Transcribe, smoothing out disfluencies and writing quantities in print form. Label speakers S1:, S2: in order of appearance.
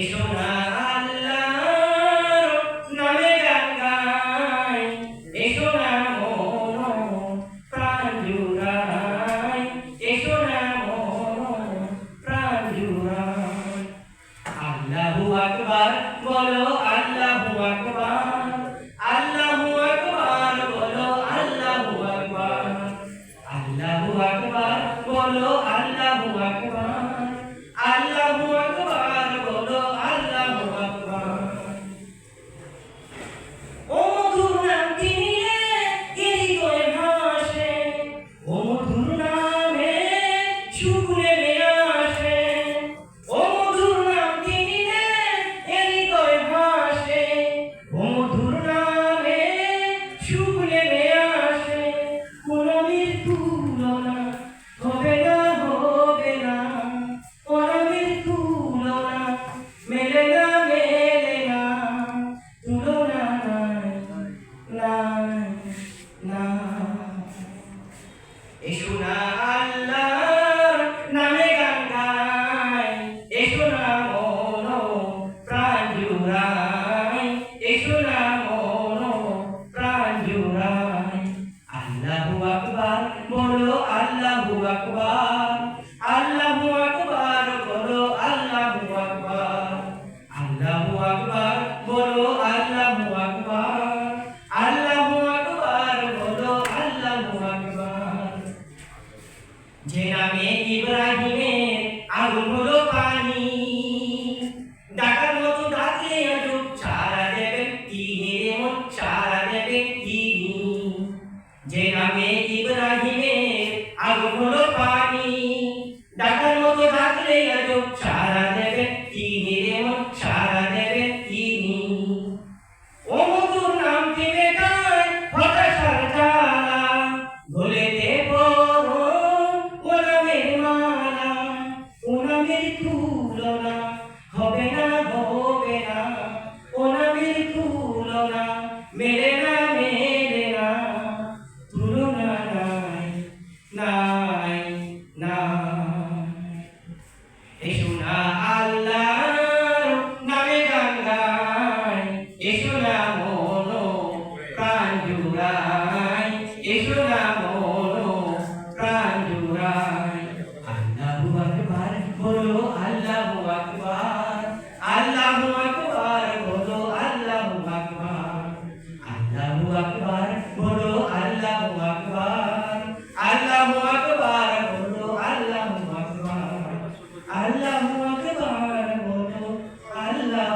S1: এসো না আল্লাহর নামে গান গাই, এসো না মন প্রাণ জুড়াই, এসো না মন প্রাণ জুড়াই। আল্লাহু আকবার বলো, আল্লাহু আকবার, আল্লাহু আকবার বলো, আল্লাহু আকবার, আল্লাহু আকবার বলো, আল্লাহু আকবার, আল্লাহু আকবার বলো, আল্লাহু আকবার। ও মধুর নামটি নিয়ে হৃদয় ভাসে, ও মধুর নামে সুখ নেমে আসে, ও মধুর নামটি নিয়ে হৃদয় ভাসে, ও মধুর নামে সুখ নেমে আসে। কোনো তুলনা হবে না, হবে না, কোনো তুলনা মেলে না, মেলে না, তুলনা নাই, নাই। এসো না আল্লাহর নামে গান গাই, এসো না মন প্রাণ জুড়াই, এসো না মন প্রাণ জুড়াই। আল্লাহু আকবার বলো, আল্লাহু আকবার, আল্লাহু আকবার বলো, আল্লাহু আকবার, আল্লাহু আকবার বলো, আল্লাহু আকবার, আল্লাহু আকবার বলো, আল্লাহু আকবার। যে নামে ইব্রাহিমের আগুন হলো পানি, ডাকার মতো ডাকলে আজব সারা দেবেন তিনি, এমন সারা দেবেন তিনি। যে নামে ইব্রাহিমের আগুন হলো পানি, ডাকার মতো ডাকলে আজব সারা দেবেন তিনি, এমন সারা দেবেন তিনি। ও মধুর নামটি মেটায় হতাশার জ্বালা, ভুলে দেব ও নামের মালা, ও নামের তুলনা হবে না, হবে না, ও নামের তুলনা মেলে না, মেলে না, তুলনা নাই, নাই, নাই। এসো না আল্লাহর নামে গান গাই, এসো না মন প্রাণ জুড়াই, এসো না মন প্রাণ জুড়াই। আল্লাহু আকবার বলো, আল্লাহু আকবার, আল্লাহু আকবার বলো, আল্লাহু আকবার, আল্লাহু আকবার বলো, আল্লাহু আকবার, আল্লাহু আকবার বলো, আল্লাহু আকবার, আল্লাহু